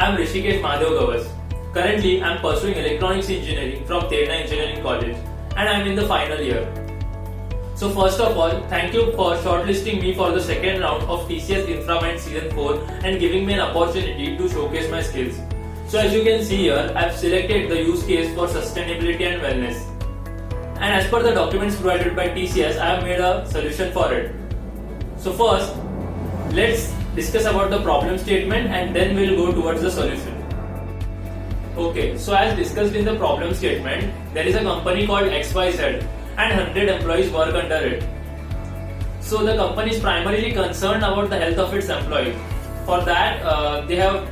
am Rishikesh Madhav Gavas. Currently, I am pursuing electronics engineering from Terna Engineering College and I am in the final year. So first of all, thank you for shortlisting me for the second round of TCS Inframind Season 4 and giving me an opportunity to showcase my skills. So as you can see here, I have selected the use case for sustainability and wellness. And as per the documents provided by TCS, I have made a solution for it. So first, let's discuss about the problem statement and then we'll go towards the solution. Okay, so as discussed in the problem statement, there is a company called XYZ and 100 employees work under it. So the company is primarily concerned about the health of its employees. For that, they have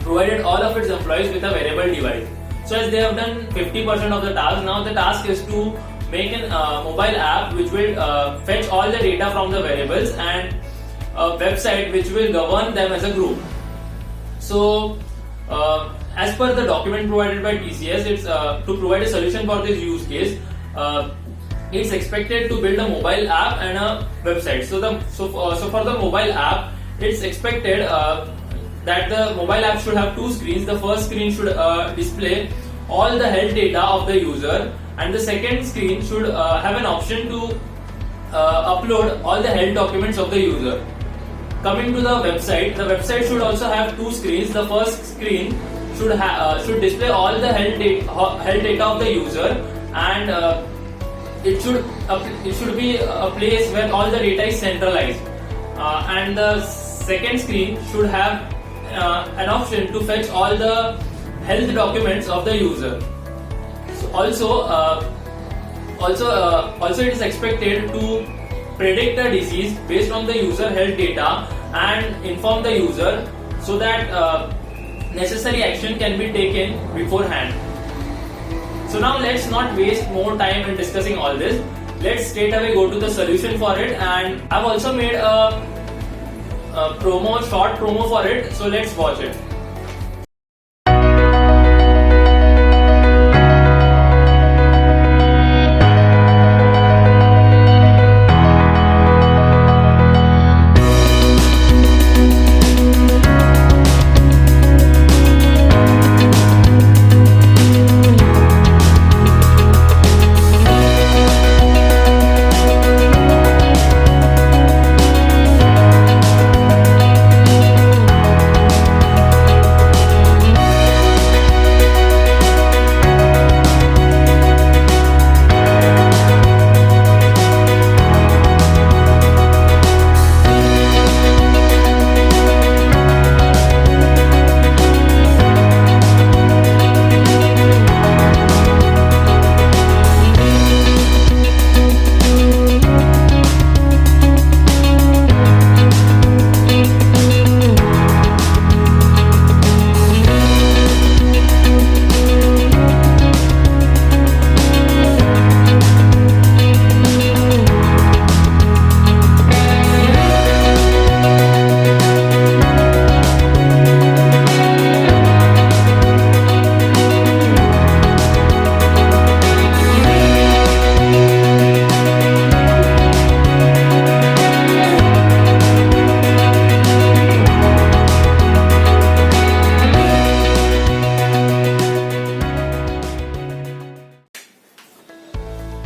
provided all of its employees with a wearable device. So as they have done 50% of the task, now the task is to make an mobile app which will fetch all the data from the wearables and a website which will govern them as a group. So as per the document provided by TCS, it's to provide a solution for this use case. It's expected to build a mobile app and a website. So for the mobile app, it's expected that the mobile app should have two screens. The first screen should display all the health data of the user, and the second screen should have an option to upload all the health documents of the user. Coming to the website should also have two screens. The first screen should display all the health data of the user, and it should be a place where all the data is centralized. And the second screen should have an option to fetch all the health documents of the user. So also it is expected to predict the disease based on the user health data and inform the user so that necessary action can be taken beforehand. So now let's not waste more time in discussing all this. Let's straight away go to the solution for it, and I've also made a short promo for it, so let's watch it.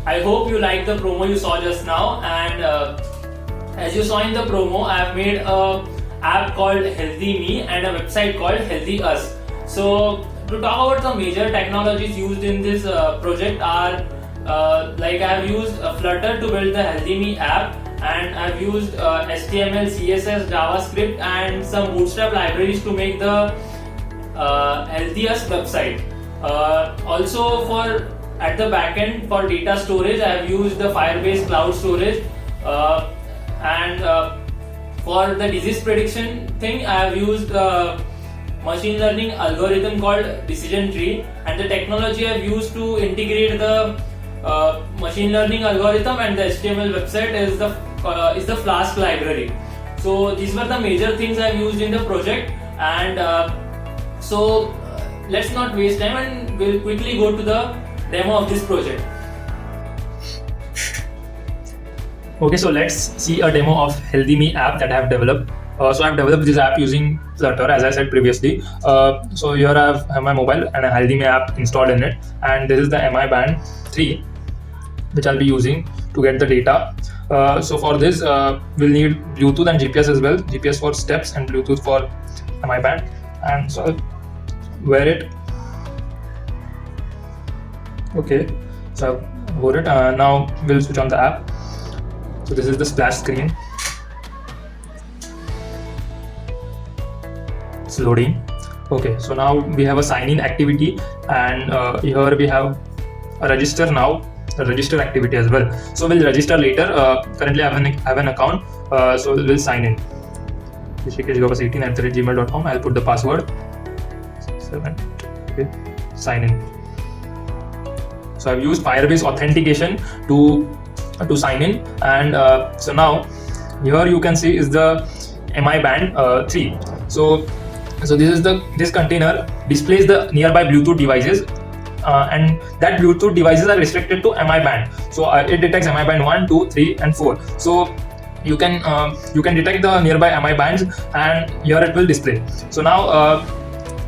I hope you liked the promo you saw just now, and as you saw in the promo, I have made a app called Healthy Me and a website called Healthy Us. So to talk about the major technologies used in this project are like I have used Flutter to build the Healthy Me app, and I have used HTML, CSS, JavaScript and some Bootstrap libraries to make the Healthy Us website. Also at the backend for data storage, I have used the Firebase cloud storage, and for the disease prediction thing, I have used machine learning algorithm called Decision Tree, and the technology I have used to integrate the machine learning algorithm and the HTML website is the Flask library. So these were the major things I have used in the project, and so let's not waste time and we'll quickly go to the demo of this project. Okay, so let's see a demo of Healthy Me app that I have developed. So I've developed this app using Flutter, as I said previously. So here I have my mobile and a Haldimi app installed in it, and this is the MI Band 3, which I'll be using to get the data. So for this, we'll need Bluetooth and GPS as well. GPS for steps and Bluetooth for MI Band. And so I'll wear it. Okay, so I've wore it. Now we'll switch on the app. So this is the splash screen. It's loading. Okay, so now we have a sign-in activity, and here we have a register now. A register activity as well. So we'll register later. Currently I have an account, so we'll sign in. rishikeshgaupas18@gmail.com. I'll put the password. 7. Okay, sign in. So I've used Firebase authentication to sign in, and so now here you can see is the MI Band 3. So this container displays the nearby Bluetooth devices. And that Bluetooth devices are restricted to MI Band. So it detects MI Band 1, 2, 3 and 4. So you can detect the nearby MI bands, and here it will display. So now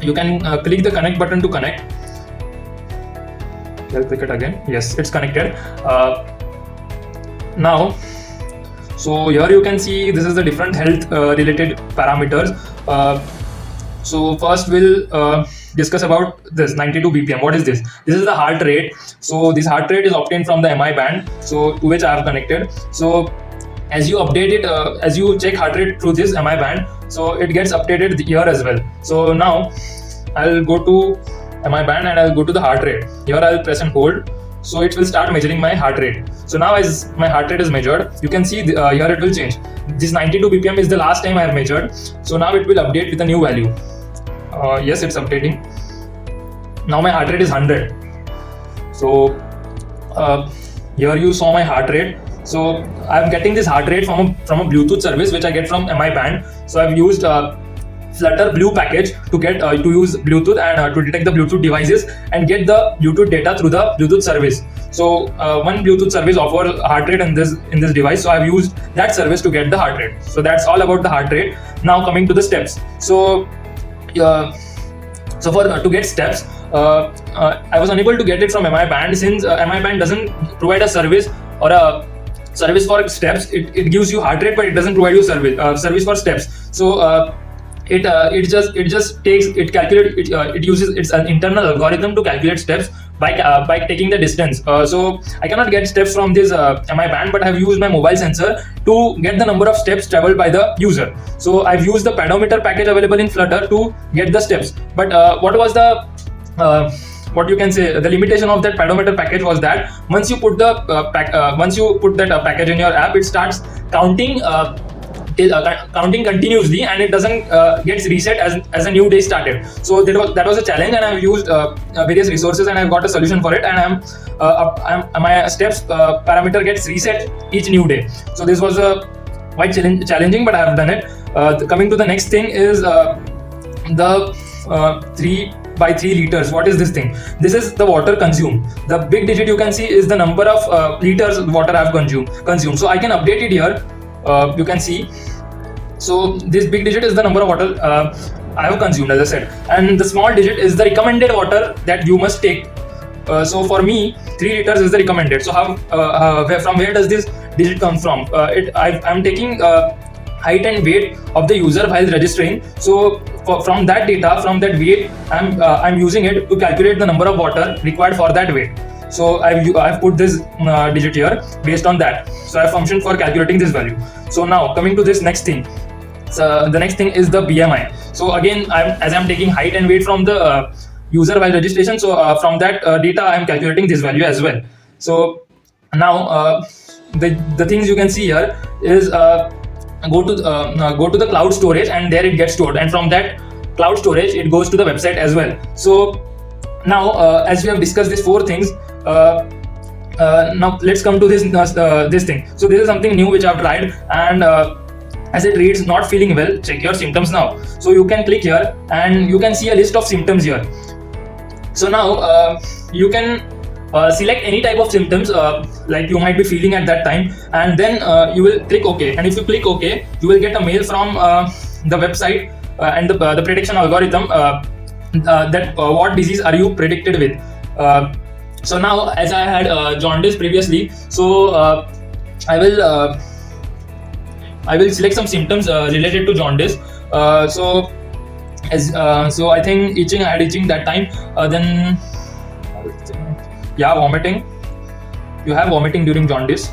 you can click the connect button to connect. I'll click it again. Yes, it's connected. Now, so here you can see this is the different health related parameters. So first we'll discuss about this 92 BPM. What is this? This is the heart rate. So this heart rate is obtained from the MI Band, so to which I have connected. So as you update it, as you check heart rate through this MI Band, so it gets updated here as well. So now I'll go to MI Band and I'll go to the heart rate. Here I'll press and hold. So it will start measuring my heart rate. So now as my heart rate is measured, you can see here it will change. This 92 BPM is the last time I have measured. So now it will update with a new value. Yes, it's updating. Now my heart rate is 100. So here you saw my heart rate. So I'm getting this heart rate from a Bluetooth service which I get from MI Band. So I've used Flutter Blue package to get to use Bluetooth and to detect the Bluetooth devices and get the Bluetooth data through the Bluetooth service. So one Bluetooth service offers heart rate in this device. So I've used that service to get the heart rate. So that's all about the heart rate. Now coming to the steps. So to get steps, I was unable to get it from MI Band since MI Band doesn't provide a service or a service for steps. It gives you heart rate, but it doesn't provide you service for steps. So it uses its an internal algorithm to calculate steps by taking the distance. So I cannot get steps from this MI Band, but I have used my mobile sensor to get the number of steps traveled by the user. So I've used the pedometer package available in Flutter to get the steps. But what was the what you can say, the limitation of that pedometer package was that once you put that package in your app, it starts counting continuously, and it doesn't gets reset as a new day started. So that was a challenge, and I've used various resources and I've got a solution for it, and my steps parameter gets reset each new day. So this was quite challenging, but I have done it. Coming to the next thing is the 3x3 liters. What is this thing? This is the water consumed. The big digit you can see is the number of liters water I have consumed. So I can update it here. You can see. So this big digit is the number of water I have consumed, as I said, and the small digit is the recommended water that you must take. So for me, 3 liters is the recommended. So from where does this digit come from? I'm taking height and weight of the user while registering. So from that data, from that weight, I'm using it to calculate the number of water required for that weight. So I've put this digit here based on that. So I functioned for calculating this value. So now coming to this next thing. So the next thing is the BMI. So again, as I'm taking height and weight from the user while registration. So from that data, I'm calculating this value as well. So now the things you can see here is go to the cloud storage, and there it gets stored. And from that cloud storage, it goes to the website as well. So now as we have discussed these 4 things, now let's come to this thing. So this is something new which I've tried, and as it reads, not feeling well, check your symptoms now. So you can click here and you can see a list of symptoms here. So now you can select any type of symptoms like you might be feeling at that time, and then you will click OK. And if you click OK, you will get a mail from the website and the prediction algorithm that what disease are you predicted with. So now, as I had jaundice previously, so I will select some symptoms related to jaundice. So I think itching, I had itching that time. Then yeah, vomiting. You have vomiting during jaundice.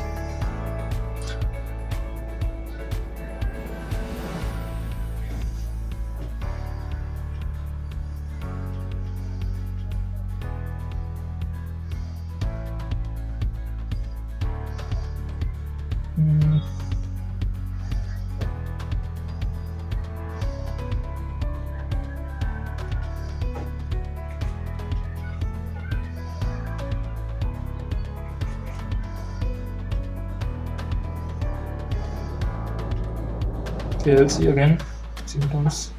Okay, let's see again symptoms.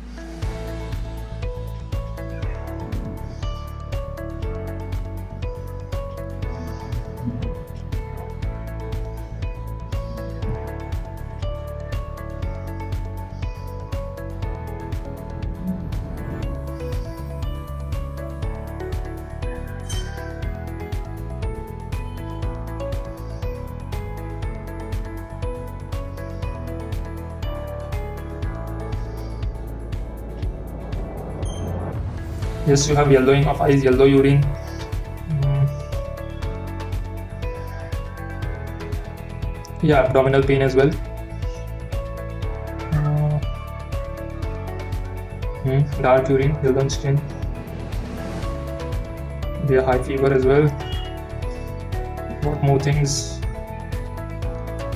Yes, you have yellowing of eyes, yellow urine. Yeah, abdominal pain as well. Dark urine, yellow skin. Yeah, high fever as well. What more things?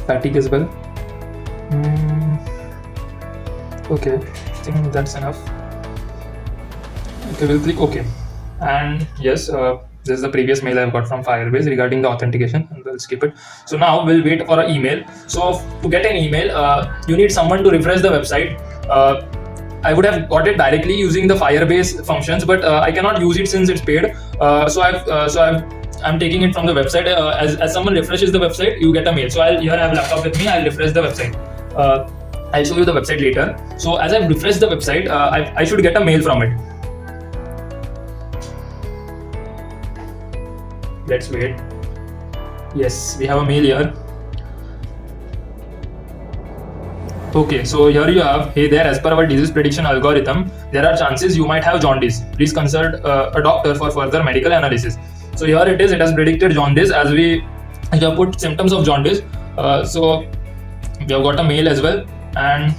Fatigue as well. Okay, I think that's enough. Okay, we'll click OK. And yes, this is the previous mail I've got from Firebase regarding the authentication, and we'll skip it. So now we'll wait for an email. So to get an email, you need someone to refresh the website. I would have got it directly using the Firebase functions, but I cannot use it since it's paid. I'm taking it from the website. As someone refreshes the website, you get a mail. So here I have a laptop with me. I'll refresh the website. I'll show you the website later. So as I've refreshed the website, I should get a mail from it. Let's wait. Yes, we have a mail here. Okay, so here you have, hey there, as per our disease prediction algorithm, there are chances you might have jaundice. Please consult a doctor for further medical analysis. So here it is, it has predicted jaundice as we have put symptoms of jaundice. So we have got a mail as well, and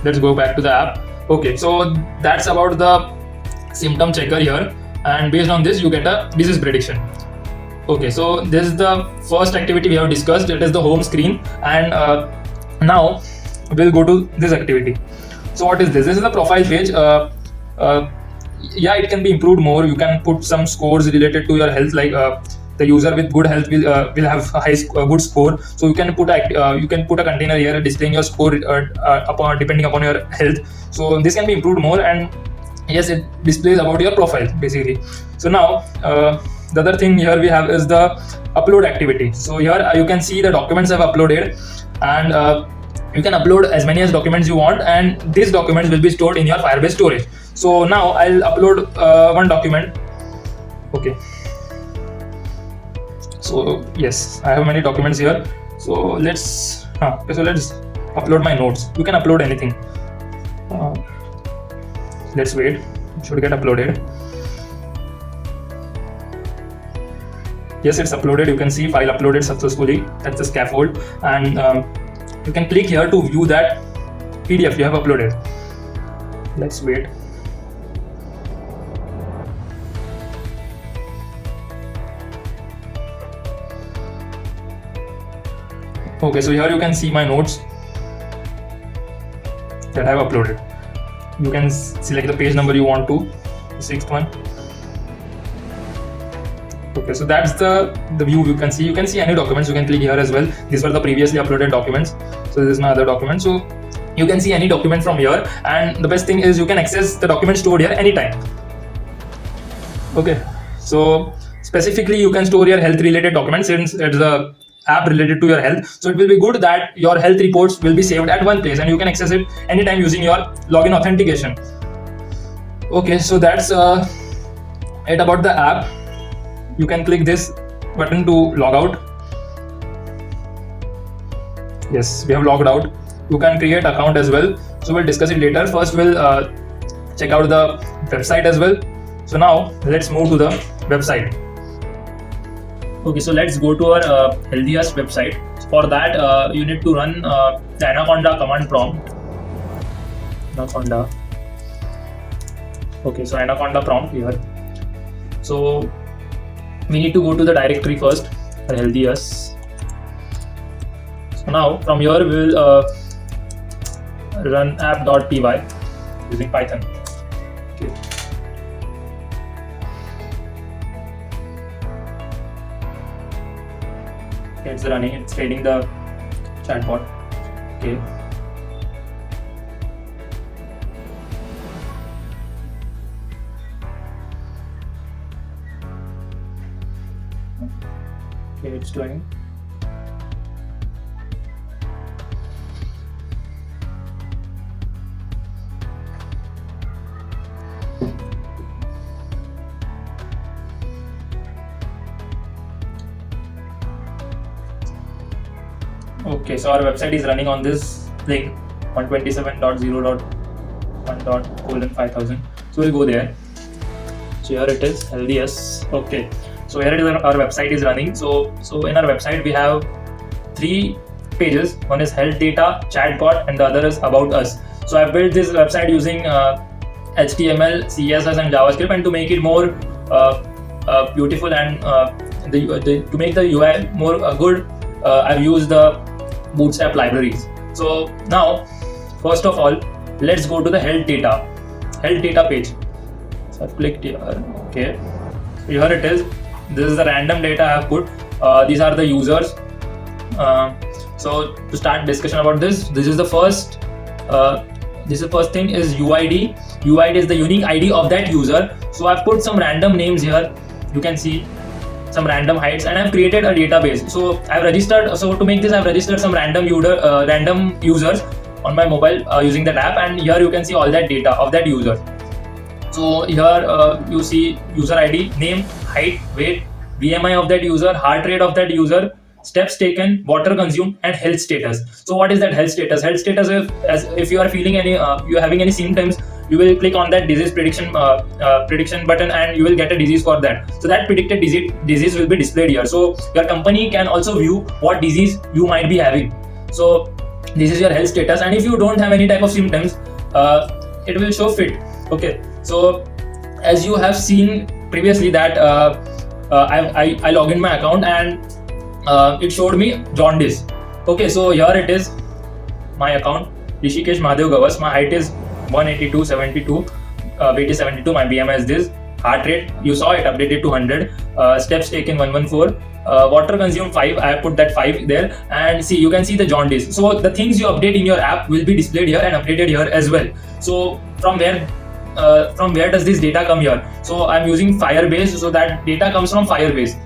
let's go back to the app. Okay, so that's about the symptom checker here, and based on this you get a disease prediction. Okay, so this is the first activity we have discussed. It is the home screen, and now we'll go to this activity. So what is this? This is the profile page. Yeah, it can be improved more. You can put some scores related to your health, like the user with good health will have a good score. So you can put a container here displaying your score depending upon your health. So this can be improved more, and yes, it displays about your profile basically. So now the other thing here we have is the upload activity. So here you can see the documents I've uploaded, and you can upload as many as documents you want, and these documents will be stored in your Firebase storage. So now I'll upload one document. Okay. So yes, I have many documents here. So let's upload my notes. You can upload anything. Let's wait. It should get uploaded. Yes, it's uploaded. You can see file uploaded successfully. That's the scaffold, and you can click here to view that PDF you have uploaded. Let's wait. Okay, so here you can see my notes that I have uploaded. You can select the page number you want to, the sixth one. Okay, so that's the view you can see. You can see any documents. You can click here as well. These were the previously uploaded documents. So this is my other document. So you can see any document from here, and the best thing is you can access the document stored here anytime. Okay, so specifically you can store your health related documents since it's a app related to your health. So it will be good that your health reports will be saved at one place and you can access it anytime using your login authentication. Okay, so that's it about the app. You can click this button to log out. Yes, we have logged out. You can create account as well. So we'll discuss it later. First we'll check out the website as well. So now let's move to the website. Okay, so let's go to our Healthiest website. For that, you need to run the Anaconda command prompt. Anaconda. Okay, so Anaconda prompt here. So we need to go to the directory first, Healthiest. So now from here we will run app.py using Python. Okay. It's running, it's creating the chatbot. Okay. Okay, it's doing. Okay, so our website is running on this link 127.0.1.5000. So we'll go there. So here it is, Healthiest. Okay, so here it is, our website is running. So in our website we have 3 pages. One is health data, chatbot, and the other is about us. So I built this website using HTML, CSS, and JavaScript, and to make it more beautiful and to make the UI more good, I've used the Bootstrap libraries. So now, first of all, let's go to the health data page. So I've clicked here. Okay, so here it is. This is the random data I have put. These are the users. So to start discussion about this is the first. This is the first thing is UID. UID is the unique ID of that user. So I've put some random names here. You can see some random heights, and I've created a database. So I've registered. So to make this, I've registered some random users on my mobile using that app, and here you can see all that data of that user. So here you see user ID, name, height, weight, BMI of that user, heart rate of that user, steps taken, water consumed, and health status. So what is that health status? Health status if you are feeling any, you are having any symptoms, you will click on that disease prediction button and you will get a disease for that. So that predicted disease will be displayed here. So your company can also view what disease you might be having. So this is your health status, and if you don't have any type of symptoms, it will show fit. Okay, so as you have seen previously that I logged in my account and it showed me jaundice. Okay, so here it is, my account, Rishikesh Mahadev Gawas. My height is 182.72, weight is 72, my BMI is this, heart rate, you saw it updated to 100, steps taken 114, water consumed 5, I have put that 5 there, and see, you can see the jaundice. So the things you update in your app will be displayed here and updated here as well. So from where does this data come here? So I'm using Firebase, so that data comes from Firebase.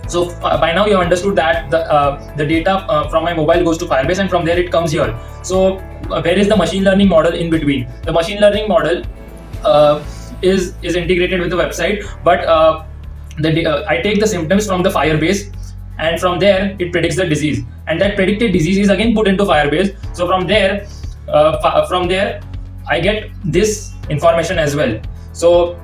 So by now you have understood that the data from my mobile goes to Firebase, and from there it comes here. So where is the machine learning model in between? The machine learning model is integrated with the website, but I take the symptoms from the Firebase, and from there it predicts the disease, and that predicted disease is again put into Firebase. So from there I get this information as well. So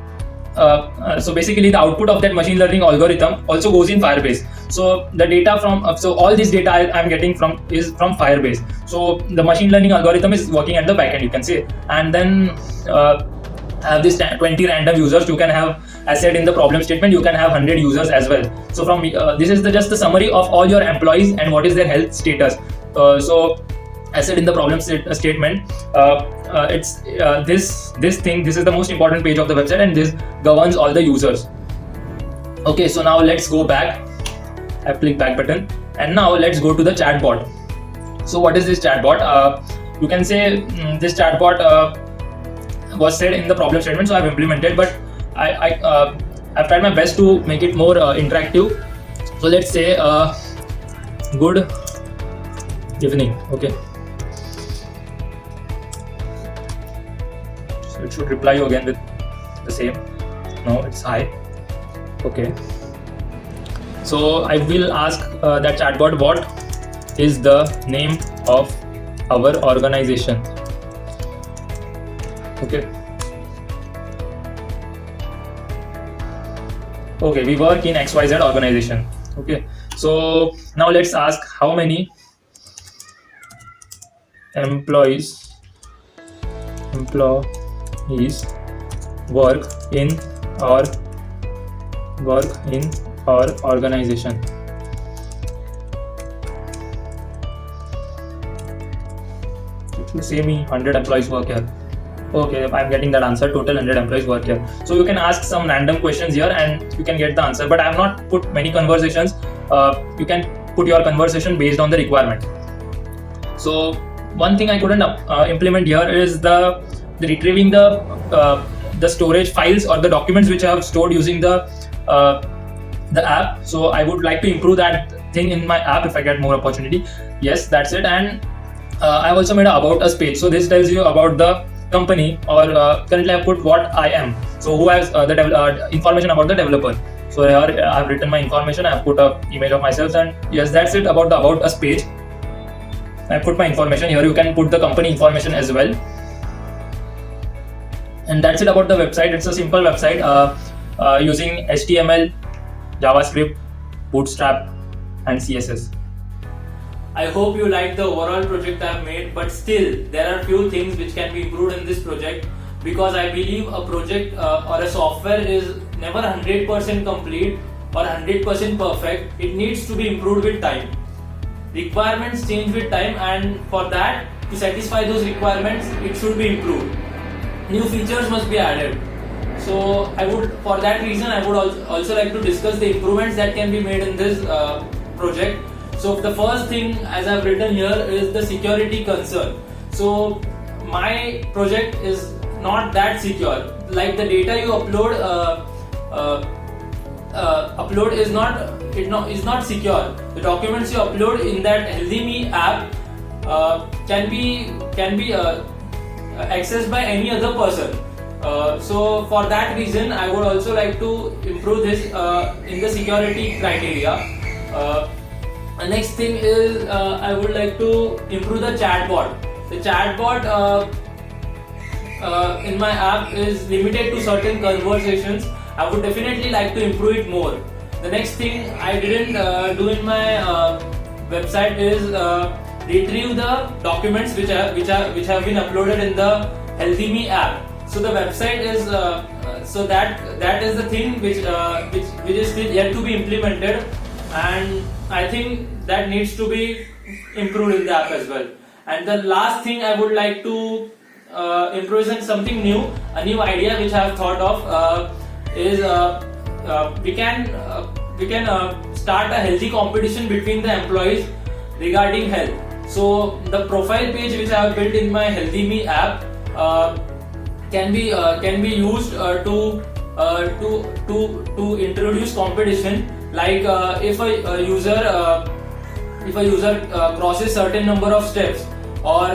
basically the output of that machine learning algorithm also goes in Firebase. So the data from so all this data I'm getting is from Firebase. So the machine learning algorithm is working at the backend, you can say, and then have this 20 random users. You can have, as said in the problem statement, you can have 100 users as well. So from this is just the summary of all your employees and what is their health status. So as said in the problem statement, it's this thing. This is the most important page of the website, and this governs all the users. Okay, so now let's go back. I click back button, and now let's go to the chatbot. So what is this chatbot? You can say this chatbot was said in the problem statement, so I've implemented, but I've tried my best to make it more interactive. So let's say good evening. Okay. So it should reply you again with the same. No, it's hi. Okay. So I will ask that chatbot what is the name of our organization. Okay. Okay, we work in XYZ organization. Okay. So now let's ask how many employees work in our organization. It should say me 100 employees work here. Okay, I'm getting that answer. Total 100 employees work here. So you can ask some random questions here and you can get the answer. But I have not put many conversations. You can put your conversation based on the requirement. So one thing I couldn't implement here is the retrieving the storage files or the documents which I have stored using the app. So I would like to improve that thing in my app if I get more opportunity. Yes, that's it. And I've also made an about us page. So this tells you about the company, or currently I've put what I am. So who has the information about the developer. So here I've written my information. I've put an image of myself, and yes, that's it about the about us page. I put my information here. You can put the company information as well. And that's it about the website. It's a simple website using HTML, JavaScript, Bootstrap, and CSS. I hope you like the overall project I've made, but still there are few things which can be improved in this project, because I believe a project or a software is never 100% complete or 100% perfect. It needs to be improved with time. Requirements change with time, and for that, to satisfy those requirements, it should be improved. New features must be added. So for that reason, I would also like to discuss the improvements that can be made in this project. So the first thing, as I've written here, is the security concern. So my project is not that secure. Like the data you upload is not secure. The documents you upload in that HealthyMe app can be accessed by any other person. So for that reason, I would also like to improve this in the security criteria. The next thing is I would like to improve the chatbot. The chatbot in my app is limited to certain conversations. I would definitely like to improve it more. The next thing I didn't do in my website is retrieve the documents which have been uploaded in the HealthyMe app. So the website is so that is the thing which is still yet to be implemented, and I think that needs to be improved in the app as well. And the last thing I would like to improve is something new, a new idea which I have thought of is we can start a healthy competition between the employees regarding health. So the profile page which I have built in my HealthyMe app can be used to introduce competition. Like if a user crosses certain number of steps, or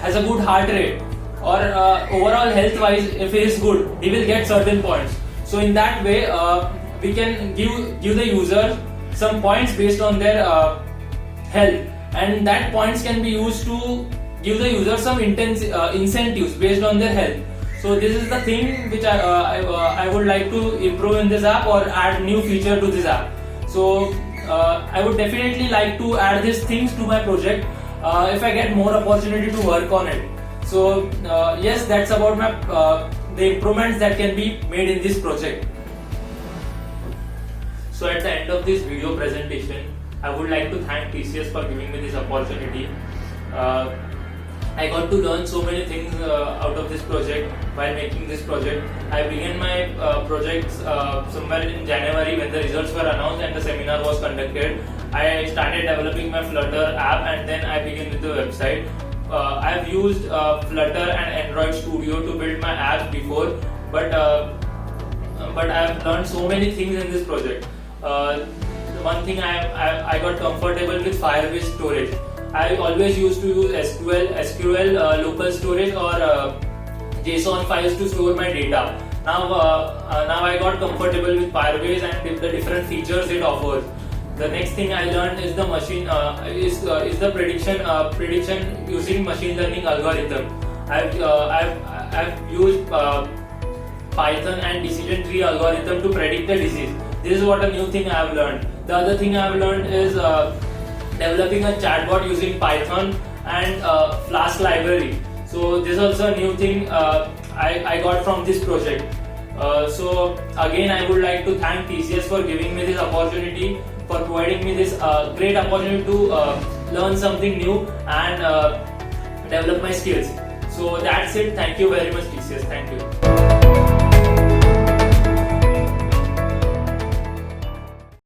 has a good heart rate, or overall health wise if he is good, he will get certain points. So in that way we can give the user some points based on their health, and that points can be used to give the user some incentives based on their health. So this is the thing which I would like to improve in this app, or add new feature to this app. So I would definitely like to add these things to my project if I get more opportunity to work on it. So yes, that's about my the improvements that can be made in this project. So at the end of this video presentation, I would like to thank TCS for giving me this opportunity. I got to learn so many things out of this project while making this project. I began my projects somewhere in January when the results were announced and the seminar was conducted. I started developing my Flutter app, and then I began with the website. I've used Flutter and Android Studio to build my apps before, but but I have learned so many things in this project. One thing I got comfortable with Firebase storage. I always used to use SQL local storage or JSON files to store my data. Now I got comfortable with Firebase and the different features it offers. The next thing I learned is the is the prediction using machine learning algorithm. I've used Python and decision tree algorithm to predict the disease. This is what a new thing I have learned. The other thing I have learned is developing a chatbot using Python and Flask library. So this is also a new thing I got from this project. So again, I would like to thank TCS for giving me this opportunity, for providing me this great opportunity to learn something new and develop my skills. So that's it. Thank you very much, TCS. Thank you.